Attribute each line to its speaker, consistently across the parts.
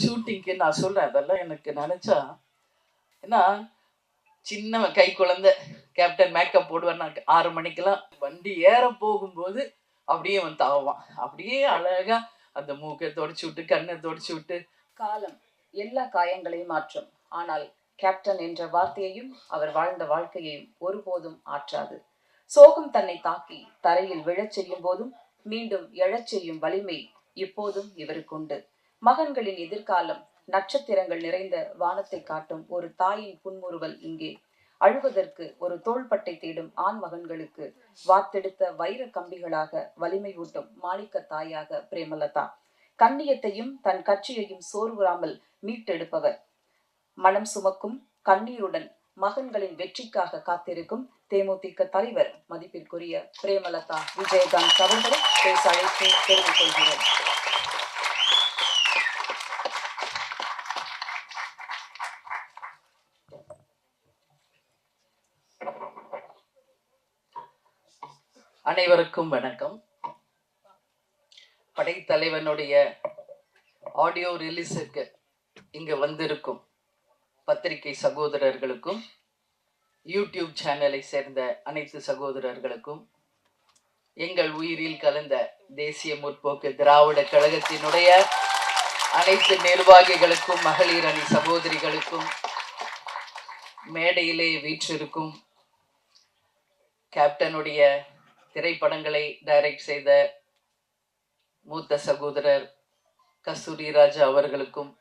Speaker 1: ஷூட்டிங்க்கு நான் சொல்றேன். அதெல்லாம் எனக்கு நினைச்சா, ஏன்னா சின்ன கை குழந்தை கேப்டன் மேக்கப் போடுவார். நான் 6 மணிக்கெல்லாம் வண்டி ஏற போகும்போது அப்படியே வந்து தாவான். அப்படியே அழகா அந்த மூக்கை தொடச்சு விட்டு கண்ணை தொடச்சு விட்டு.
Speaker 2: காலம் எல்லா காயங்களையும் மாற்றும். ஆனால் கேப்டன் என்ற வார்த்தையையும் அவர் வாழ்ந்த வாழ்க்கையையும் ஒருபோதும் ஆற்றாது. சோகம் தன்னை தாக்கி தரையில் விழச் செய்யும் போதும் மீண்டும் எழச் செய்யும் வலிமை இப்போதும் இவருக்கு உண்டு. மகன்களின் எதிர்காலம் நட்சத்திரங்கள் நிறைந்த வானத்தை காட்டும் ஒரு தாயின் புன்முறுவல் இங்கே. அழுவதற்கு ஒரு தோள்பட்டை தேடும் ஆண் மகன்களுக்கு வாத்தெடுத்த வைர கம்பிகளாக வலிமை ஊட்டும் மாணிக்க தாயாக பிரேமலதா. கண்ணியத்தையும் தன் கட்சியையும் சோர்வுறாமல் மீட்டெடுப்பவர். மனம் சுமக்கும் கண்ணீருடன் மகன்களின் வெற்றிக்காக காத்திருக்கும் தேமுதிக தலைவர் மதிப்பிற்குரிய பிரேமலதா விஜயகாந்த் அவர்களை பேச அழைத்து பெருமை கொள்கிறோம்.
Speaker 1: அனைவருக்கும் வணக்கம். படைத்தலைவனுடைய ஆடியோ ரிலீஸுக்கு இங்க வந்திருக்கும் பத்திரிகை சகோதரர்களுக்கும் யூடியூப் சேனலை சேர்ந்த அனைத்து சகோதரர்களுக்கும் எங்கள் உயிரில் கலந்த தேசிய முற்போக்கு திராவிட கழகத்தினுடைய அனைத்து நிர்வாகிகளுக்கும் மகளிர் அணி சகோதரிகளுக்கும் மேடையிலே வீற்றிருக்கும் கேப்டனுடைய திரைப்படங்களை டைரக்ட் செய்த மூத்த சகோதரர் கஸ்தூரி ராஜா அவர்களுக்கும்,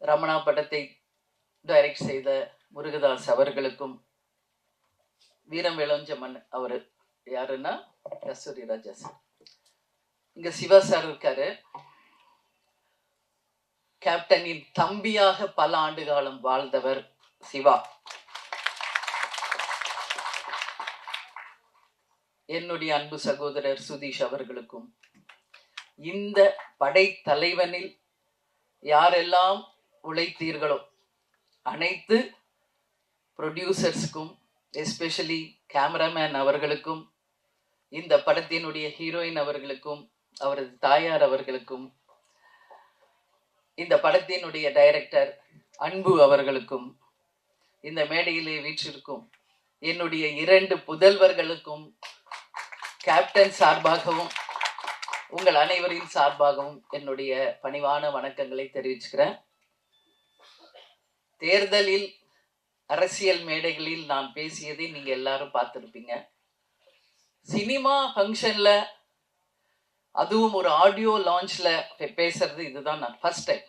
Speaker 1: ரமணா படத்தை டைரக்ட் செய்த முருகதாஸ் அவர்களுக்கும், வீரம் விளஞ்சமன் அவர் யாருன்னா கஸ்தூரி ராஜா சார், இங்க சிவா சார் இருக்காரு. கேப்டனின் தம்பியாக பல ஆண்டு காலம் வாழ்ந்தவர் சிவா. என்னுடைய அன்பு சகோதரர் சுதீஷ் அவர்களுக்கும், இந்த படைத்தலைவனில் யாரெல்லாம் உழைத்தீர்களோ அனைத்து ப்ரொடியூசர்ஸுக்கும், எஸ்பெஷலி கேமராமேன் அவர்களுக்கும், இந்த படத்தினுடைய ஹீரோயின் அவர்களுக்கும், அவரது தாயார் அவர்களுக்கும், இந்த படத்தினுடைய டைரக்டர் அன்பு அவர்களுக்கும், இந்த மேடையிலே வீற்றிருக்கும் என்னுடைய 2 புதல்வர்களுக்கும் கேப்டன் சார்பாகவும் உங்கள் அனைவரின் சார்பாகவும் என்னுடைய பணிவான வணக்கங்களை தெரிவிச்சுக்கிறேன். தேர்தலில் அரசியல் மேடைகளில் நான் பேசியதை நீங்க எல்லாரும் பார்த்திருப்பீங்க. சினிமா ஃபங்க்ஷன்ல, அதுவும் ஒரு ஆடியோ லான்ச்ல பேசுறது இதுதான் நான் ஃபர்ஸ்ட் டைம்.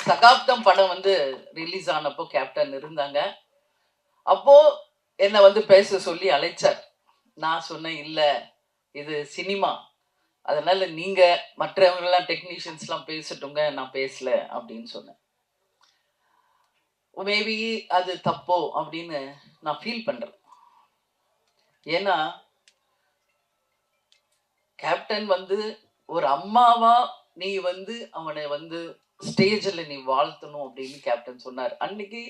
Speaker 1: சகாப்தம் படம் ரிலீஸ் ஆனப்போ கேப்டன் இருந்தாங்க. அப்போ என்னை பேச சொல்லி அழைச்சார். நான் சொன்னேன், இல்லை இது சினிமா, அதனால நீங்க மற்றவங்கெல்லாம் டெக்னீஷியன்ஸ்லாம் பேசட்டுங்க, நான் பேசல அப்படின்னு சொன்னேன். மேபி அது தப்போ அப்படின்னு நான் ஃபீல் பண்றேன். ஏன்னா கேப்டன் ஒரு அம்மாவா நீ அவனை ஸ்டேஜில் நீ வாழ்த்தணும் அப்படின்னு கேப்டன் சொன்னார். அன்னைக்கு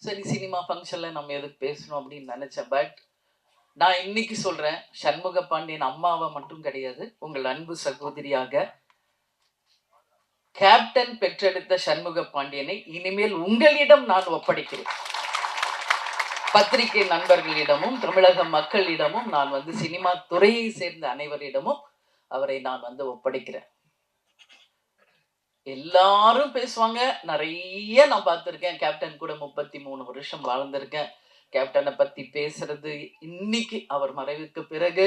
Speaker 1: சரி, சினிமா ஃபங்க்ஷன்ல நம்ம எதுக்கு பேசணும் அப்படின்னு நினைச்சேன். பட் நான் இன்னைக்கு சொல்றேன், சண்முக பாண்டியன் அம்மாவை மட்டும் கிடையாது, உங்கள் அன்பு சகோதரியாக கேப்டன் பெற்றெடுத்த சண்முக பாண்டியனை இனிமேல் உங்களிடம் நான் ஒப்படைக்கிறேன். பத்திரிகை நண்பர்களிடமும் தமிழக மக்களிடமும் நான் சினிமா துறையை சேர்ந்த அனைவரிடமும் அவரை நான் ஒப்படைக்கிறேன். எல்லாரும் பேசுவாங்க, நிறைய நான் பார்த்திருக்கேன். கேப்டன் கூட 33 வருஷம் வாழ்ந்திருக்கேன். கேப்டனை பத்தி பேசுறது இன்னைக்கு அவர் மறைவுக்கு பிறகு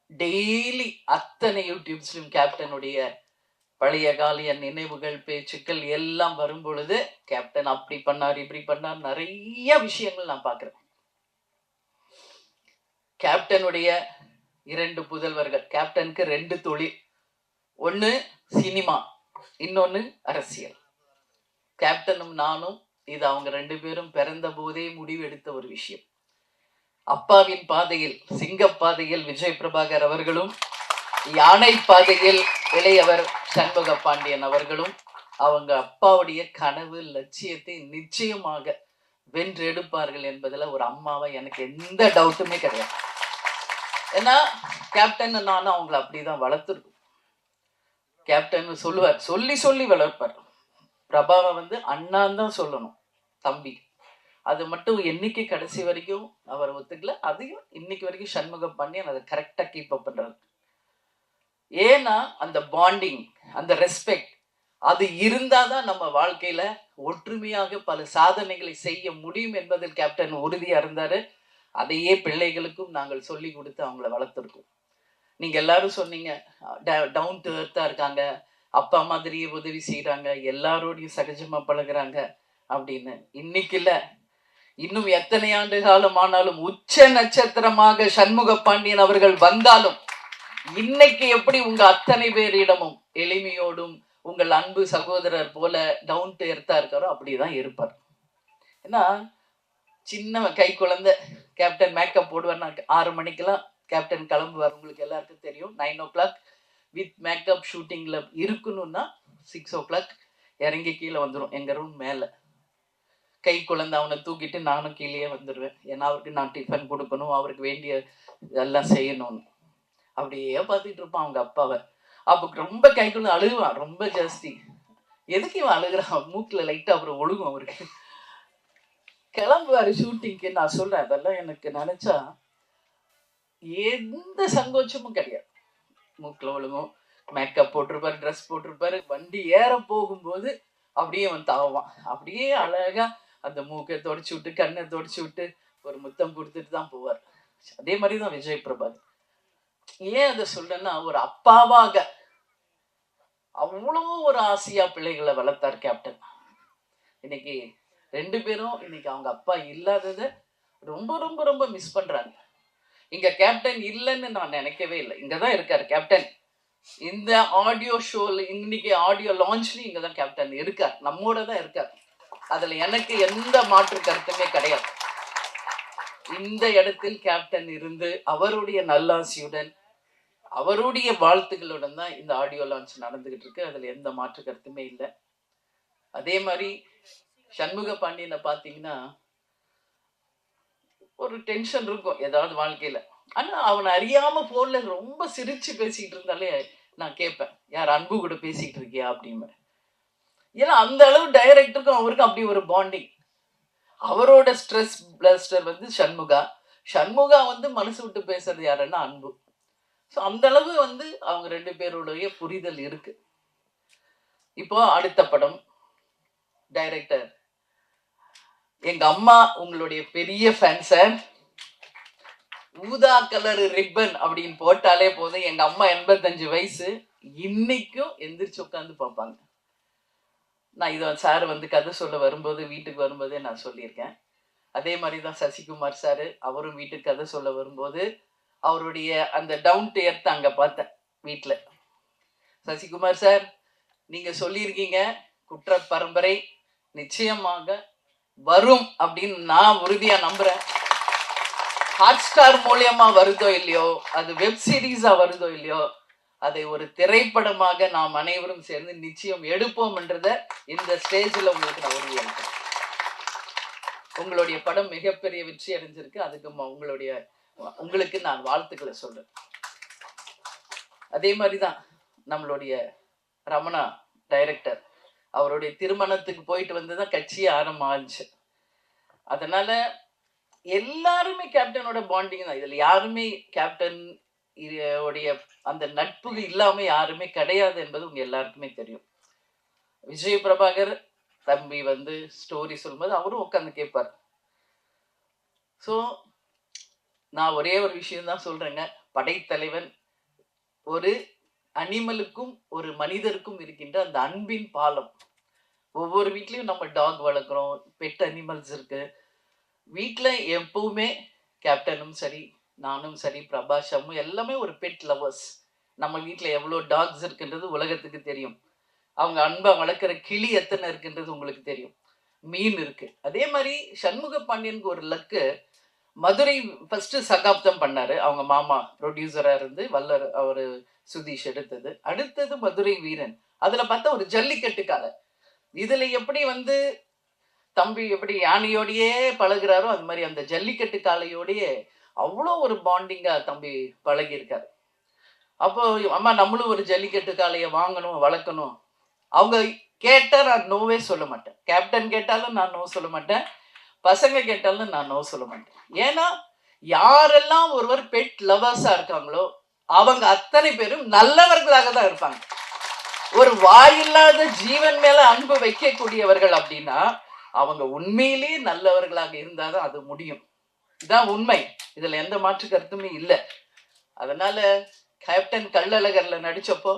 Speaker 1: டெய்லி அத்தனை யூடியூப்ஸ்லயும் கேப்டனுடைய பழைய காலிய நினைவுகள், பேச்சுக்கள் எல்லாம் வரும் பொழுது கேப்டன் அப்படி பண்ணார், இப்படி பண்ணார், நிறைய விஷயங்கள் நான் பார்க்கிறேன். கேப்டனுடைய 2 புதல்வர்கள். கேப்டனுக்கு 2 தொழில், ஒண்ணு சினிமா, இன்னொன்னு அரசியல். கேப்டனும் நானும் இது அவங்க 2 பேரும் பிறந்த போதே முடிவெடுத்த ஒரு விஷயம். அப்பாவின் பாதையில், சிங்க பாதையில் விஜய் பிரபாகர் அவர்களும், யானை பாதையில் இளையவர் சண்முக பாண்டியன் அவர்களும் அவங்க அப்பாவுடைய கனவு லட்சியத்தை நிச்சயமாக வென்றெடுப்பார்கள் என்பதுல ஒரு அம்மாவை எனக்கு எந்த டவுட்டுமே கிடையாது. ஏன்னா கேப்டன் நானும் அவங்களை அப்படிதான் வளர்த்துருக்கோம். கேப்டன் சொல்லுவார், சொல்லி சொல்லி வளர்ப்பார். பிரபாவை வந்து அண்ணான்னு தான் சொல்லணும், தம்பி. அது மட்டும் என்னைக்கு கடைசி வரைக்கும் அவர் ஒத்துக்கல. அதையும் இன்னைக்கு வரைக்கும் சண்முகம் பண்ணி அதை கரெக்டாக கீப் அப் பண்றாரு. ஏன்னா அந்த பாண்டிங், அந்த ரெஸ்பெக்ட், அது இருந்தாதான் நம்ம வாழ்க்கையில ஒற்றுமையாக பல சாதனைகளை செய்ய முடியும் என்பதில் கேப்டன் உறுதியா இருந்தாரு. அதையே பிள்ளைகளுக்கும் நாங்கள் சொல்லி கொடுத்து அவங்கள வளர்த்துருக்கோம். நீங்க எல்லாரும் சொன்னீங்க, டவுன் டு எர்த்தா இருக்காங்க, அப்பா மாதிரியே உதவி செய்யறாங்க, எல்லாரோடையும் சகஜமா பழகுறாங்க அப்படின்னு. இன்னைக்கு இல்ல, இன்னும் எத்தனை ஆண்டு காலம் ஆனாலும் உச்ச நட்சத்திரமாக சண்முக பாண்டியன் அவர்கள் வந்தாலும் இன்னைக்கு எப்படி உங்க அத்தனை பேரிடமும் எளிமையோடும் உங்கள் அன்பு சகோதரர் போல டவுன் டு எர்த்தா இருக்காரோ அப்படிதான் இருப்பார். ஏன்னா சின்ன கை குழந்தை கேப்டன் மேக்கப் போடுவார். 6 மணிக்கெல்லாம் கேப்டன் கிளம்புவார். உங்களுக்கு எல்லாருக்கும் தெரியும். 9 o'clock வித் மேக்கப் ஷூட்டிங்ல இருக்கணும்னா 6 o'clock இறங்கி கீழே வந்துடும் எங்க ரூம் மேல. கை குழந்தை அவனை தூக்கிட்டு நானும் கீழே வந்துடுவேன். ஏன்னா அவருக்கு நான் டிஃபன் கொடுக்கணும், அவருக்கு வேண்டிய எல்லாம் செய்யணும்னு. அப்படியே பார்த்துட்டு இருப்பான் அவங்க அப்பாவை. அப்போ ரொம்ப கை குழந்தை அழுகுவான் ரொம்ப ஜாஸ்தி. எதுக்கு இவன் அழுகுறான்? மூக்குல லைட்டா அப்புறம் ஒழுகும் அவருக்கு. கிளம்புவாரு ஷூட்டிங்க்கு. நான் சொல்றேன், அதெல்லாம் எனக்கு நினைச்சா எந்த சங்கோச்சமும் கிடையாது. மூக்குல ஒழுகும், மேக்கப் போட்டிருப்பாரு, ட்ரெஸ் போட்டிருப்பாரு. வண்டி ஏற போகும்போது அப்படியே அவன் தாவான். அப்படியே அழகா அந்த மூக்கை தொடச்சி விட்டு கண்ணை தொடச்சி விட்டு ஒரு முத்தம் கொடுத்துட்டு தான் போவார். அதே மாதிரிதான் விஜய் பிரபாகர். ஏன் அதை சொல்றேன்னா, ஒரு அப்பாவாக அவ்வளோ ஒரு ஆசையா பிள்ளைகளை வளர்த்தார் கேப்டன். இன்னைக்கு 2 பேரும் இன்னைக்கு அவங்க அப்பா இல்லாததை ரொம்ப ரொம்ப ரொம்ப மிஸ் பண்றாங்க. இங்க கேப்டன் இல்லைன்னு நான் நினைக்கவே இல்லை. இங்கதான் இருக்காரு கேப்டன். இந்த ஆடியோ ஷோல இன்னைக்கு ஆடியோ லான்ச்லயும் இங்கதான் கேப்டன் இருக்கார், நம்மோட தான் இருக்கார். அதுல எனக்கு எந்த மாற்று கருத்துமே கிடையாது. இந்த இடத்தில் கேப்டன் இருந்து அவருடைய நல்லாசியுடன் அவருடைய வாழ்த்துக்களுடன் தான் இந்த ஆடியோ லான்ச் நடந்துகிட்டு இருக்கு. அதுல எந்த மாற்று கருத்துமே இல்லை. அதே மாதிரி சண்முக பாண்டியனை பார்த்தீங்கன்னா ஒரு டென்ஷன் இருக்கும் ஏதாவது வாழ்க்கையில. ஆனா அவனை அறியாம போன்ல ரொம்ப சிரிச்சு பேசிட்டு இருந்தாலே நான் கேட்பேன், யார் அன்பு கூட பேசிட்டு இருக்கியா அப்படின்னு. ஏன்னா அந்த அளவு டைரக்டருக்கும் அவருக்கும் அப்படி ஒரு பாண்டிங். அவரோட ஸ்ட்ரெஸ் பிளஸ்டர் வந்து சண்முகா, சண்முகா வந்து மனசு விட்டு பேசுறது யாருன்னா அன்பு. ஸோ அந்த அளவு வந்து அவங்க 2 பேருடைய புரிதல் இருக்கு. இப்போ அடுத்த படம் டைரக்டர், எங்க அம்மா உங்களுடைய பெரிய ஃபேன் சார். ஊதா கலர் ரிப்பன் அப்படின்னு போட்டாலே போதும். எங்க அம்மா 85 வயசு, இன்னைக்கும் எந்திரிச்சு உட்காந்து பார்ப்பாங்க. நான் இதை சார் வந்து கதை சொல்ல வரும்போது வீட்டுக்கு வரும்போதே நான் சொல்லியிருக்கேன். அதே மாதிரி தான் சசிகுமார் சார், அவரும் வீட்டுக்கு கதை சொல்ல வரும்போது அவருடைய அந்த டவுன் டு எர்த் அங்கே பார்த்தேன் வீட்டில். சசிகுமார் சார், நீங்க சொல்லியிருக்கீங்க குற்ற பரம்பரை நிச்சயமாக வரும் அப்படின்னு நான் உறுதியா நம்புறேன். ஹாட் ஸ்டார் மூலியமா வருதோ இல்லையோ, அது வெப் சீரிஸா வருதோ இல்லையோ, அதை ஒரு திரைப்படமாக நாம் அனைவரும் சேர்ந்து நிச்சயம் எடுப்போம் என்றத இந்த ஸ்டேஜில் உங்களுக்கு நான் உறுதியளிக்கிறேன். உங்களுடைய படம் மிகப்பெரிய வெற்றி அடைஞ்சிருக்கு. அதுக்கு உங்களுக்கு நான் வாழ்த்துக்களை சொல்றேன். அதே மாதிரிதான் நம்மளுடைய ரமணா டைரக்டர், அவருடைய திருமணத்துக்கு போயிட்டு வந்துதான் கட்சியே ஆரம்பிச்சு. அதனால எல்லாருமே கேப்டனோட பாண்டிங் தான். இதுல யாருமே கேப்டன் உடைய அந்த நட்பு இல்லாம யாருமே கிடையாது என்பது உங்க எல்லாருக்குமே தெரியும். விஜய் பிரபாகர் தம்பி வந்து ஸ்டோரி சொல்லும்போது அவரும் உட்காந்து கேட்பார். ஸோ நான் ஒரே ஒரு விஷயம் தான் சொல்றேங்க, படைத்தலைவன் ஒரு அனிமலுக்கும் ஒரு மனிதருக்கும் இருக்கின்ற அந்த அன்பின் பாலம். ஒவ்வொரு வீட்லயும் நம்ம டாக் வளர்க்குறோம், பெட் அனிமல்ஸ் இருக்கு. வீட்டில் எப்பவுமே கேப்டனும் சரி, நானும் சரி, பிரபாஷமும் எல்லாமே ஒரு பெட் லவர்ஸ். நம்ம வீட்டில் எவ்வளோ டாக்ஸ் இருக்குன்றது உலகத்துக்கு தெரியும். அவங்க அன்பை வளர்க்குற கிளி எத்தனை இருக்குன்றது உங்களுக்கு தெரியும். மீன் இருக்கு. அதே மாதிரி சண்முக பாண்டியனுக்கு ஒரு லக்கு, மதுரை ஃபர்ஸ்ட் சகாப்தம் பண்ணாரு. அவங்க மாமா ப்ரொடியூசரா இருந்து வல்லர் அவரு சுதீஷ் எடுத்தது. அடுத்தது மதுரை வீரன். அதுல பார்த்தா ஒரு ஜல்லிக்கட்டு காலை. இதுல எப்படி வந்து தம்பி எப்படி யானையோடையே பழகுறாரோ அது மாதிரி அந்த ஜல்லிக்கட்டு காளையோடையே அவ்வளோ ஒரு பாண்டிங்கா தம்பி பழகி இருக்காரு. அப்போ அம்மா நம்மளும் ஒரு ஜல்லிக்கட்டு காளையை வாங்கணும் வளர்க்கணும். அவங்க கேட்டா நான் நோவே சொல்ல மாட்டேன். கேப்டன் கேட்டாலும் நான் நோ சொல்ல மாட்டேன். பசங்க கேட்டாலும் நான் நோ சொல்ல மாட்டேன். ஏன்னா யாரெல்லாம் ஒருவர் பெட் லவர்ஸா இருக்காங்களோ அவங்க அத்தனை பேரும் நல்லவர்களாக தான் இருப்பாங்க. ஒரு வாயில்லாத ஜீவன் மேல அன்பு வைக்கக்கூடியவர்கள் அப்படின்னா அவங்க உண்மையிலேயே நல்லவர்களாக இருந்தாதான் அது முடியும். இதுதான் உண்மை. இதுல எந்த மாற்று கருத்துமே இல்லை. அதனால கேப்டன் கள்ளழகர்ல நடிச்சப்போ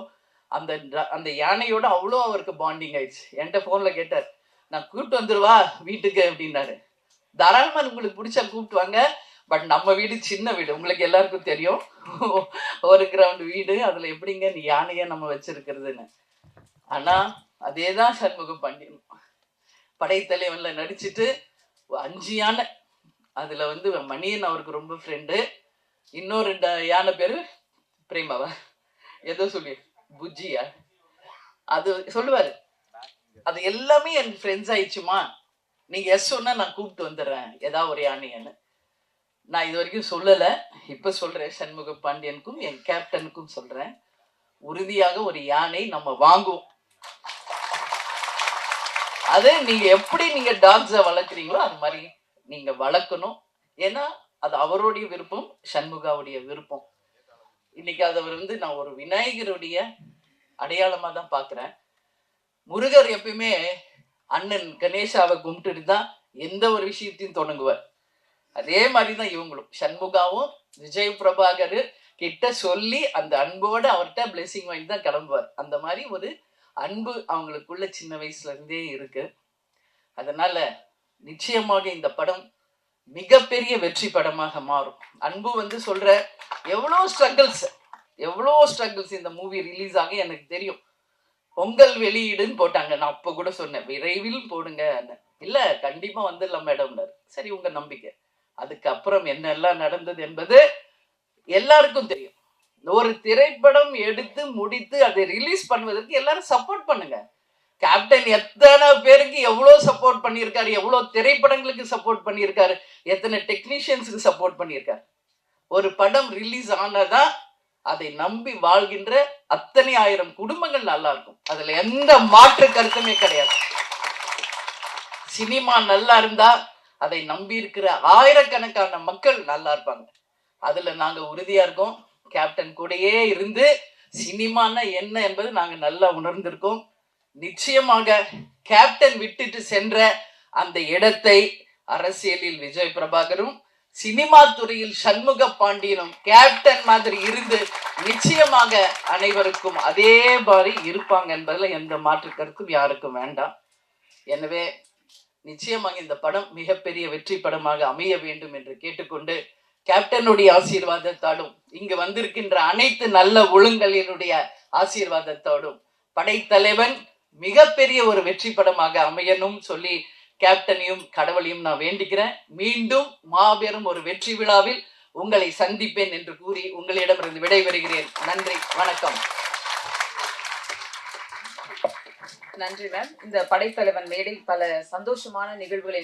Speaker 1: அந்த அந்த யானையோட அவ்வளோ அவருக்கு பாண்டிங் ஆயிடுச்சு. என்கிட்ட போன்ல கேட்டார், நான் கூப்பிட்டு வந்துருவா வீட்டுக்கு அப்படின்னாரு. தாராளமா உங்களுக்கு பிடிச்சா கூப்பிட்டு வாங்க. பட் நம்ம வீடு சின்ன வீடு, உங்களுக்கு எல்லாருக்கும் தெரியும். ஒரு கிரவுண்ட் வீடு, அதுல எப்படிங்க நீ யானைய நம்ம வச்சிருக்கிறதுன்னு. ஆனா அதேதான் சண்முக பாண்டியன் படைத்தலைவன்ல நடிச்சுட்டு 5 யானை, அதுல வந்து மணியன் அவருக்கு ரொம்ப ஃப்ரெண்டு. இன்னொரு 2 யானை பேரு பிரேமாவா ஏதோ சொல்லி புஜ்ஜியா அது சொல்லுவாரு. அது எல்லாமே என் ஃப்ரெண்ட்ஸ் ஆயிடுச்சுமா, நீங்க எஸ் சொன்னா நான் கூப்பிட்டு வந்துடுறேன் ஏதாவது ஒரு யானைன்னு. நான் இது வரைக்கும் சொல்லல, இப்ப சொல்றேன். சண்முக பாண்டியனுக்கும் என் கேப்டனுக்கும் சொல்றேன், உறுதியாக ஒரு யானை நம்ம வாங்குவோம். அது நீங்க எப்படி நீங்க டாக்ஸை வளர்க்குறீங்களோ அது மாதிரி நீங்க வளர்க்கணும். ஏன்னா அது அவருடைய விருப்பம், சண்முகாவுடைய விருப்பம். இன்னைக்கு அதை வந்து நான் ஒரு விநாயகருடைய அடையாளமா தான் பாக்குறேன். முருகர் எப்பயுமே அண்ணன் கணேசாவை கும்பிட்டுட்டு தான் எந்த ஒரு விஷயத்தையும் தொடங்குவார். அதே மாதிரிதான் இவங்களும், சண்முகாவும் விஜய் பிரபாகர் கிட்ட சொல்லி அந்த அன்போட அவர்கிட்ட பிளெஸிங் வாங்கி தான் கிளம்புவார். அந்த மாதிரி ஒரு அன்பு அவங்களுக்குள்ள சின்ன வயசுல இருந்தே இருக்கு. அதனால நிச்சயமாக இந்த படம் மிகப்பெரிய வெற்றி படமாக மாறும். அன்பு வந்து சொல்ற எவ்வளோ ஸ்ட்ரகிள்ஸ் இந்த மூவி ரிலீஸ் ஆகி எனக்கு தெரியும். பொங்கல் வெளியீடுன்னு போட்டாங்க, நான் அப்ப கூட சொன்னேன் விரைவில் போடுங்க. இல்ல கண்டிப்பா வந்துடலாம் மேடம்னாரு. சரி உங்க நம்பிக்கை. அதுக்கப்புறம் என்னெல்லாம் நடந்தது என்பது எல்லாருக்கும் தெரியும். ஒரு திரைப்படம் எடுத்து முடித்து அதை ரிலீஸ் பண்ணுவதற்கு எல்லாரும் சப்போர்ட் பண்ணுங்க. கேப்டன் எத்தனை பேருக்கு எவ்வளவு சப்போர்ட் பண்ணியிருக்காரு, எவ்வளவு திரைப்படங்களுக்கு சப்போர்ட் பண்ணியிருக்காரு, எத்தனை டெக்னீஷியன்ஸுக்கு சப்போர்ட் பண்ணியிருக்காரு. ஒரு படம் ரிலீஸ் ஆனதான் அதை நம்பி வாழ்கின்ற அத்தனை ஆயிரம் குடும்பங்கள் நல்லா இருக்கும். அதுல எந்த மாற்று கருத்துமே கிடையாது. சினிமா நல்லா இருந்தா அதை நம்பி இருக்கிற ஆயிரக்கணக்கான மக்கள் நல்லா இருப்பாங்க. அதுல நாங்க உறுதியா இருக்கோம். கேப்டன் கூடயே இருந்து சினிமானா என்ன என்பது நாங்க நல்லா உணர்ந்திருக்கோம். நிச்சயமாக கேப்டன் விட்டுட்டு சென்ற அந்த இடத்தை அரசியலில் விஜய் பிரபாகரும், சினிமா துறையில் சண்முக பாண்டியனும் கேப்டன் மாதிரி இருந்து நிச்சயமாக அனைவருக்கும் அதே மாதிரி இருப்பாங்க என்பதில் எந்த மாற்று கருத்தும் யாருக்கும் வேண்டாம். எனவே நிச்சயமாக இந்த படம் மிகப்பெரிய வெற்றி படமாக அமைய வேண்டும் என்று கேட்டுக்கொண்டு, கேப்டனுடைய ஆசீர்வாதத்தாலும் இங்கு வந்திருக்கின்ற அனைத்து நல்ல ஒழுங்கலினுடைய ஆசீர்வாதத்தோடும் படைத்தலைவன் மிகப்பெரிய ஒரு வெற்றி படமாக அமையணும் சொல்லி கேப்டனையும் கடவுளையும் நான் வேண்டிக்கிறேன். மீண்டும் மாபெரும் ஒரு வெற்றி விழாவில் உங்களை சந்திப்பேன் என்று கூறி உங்களிடமிருந்து விடைபெறுகிறேன். நன்றி, வணக்கம்.
Speaker 2: நன்றி மேம். இந்த படைத்தலைவன் மேடையில் பல சந்தோஷமான நிகழ்வுகளை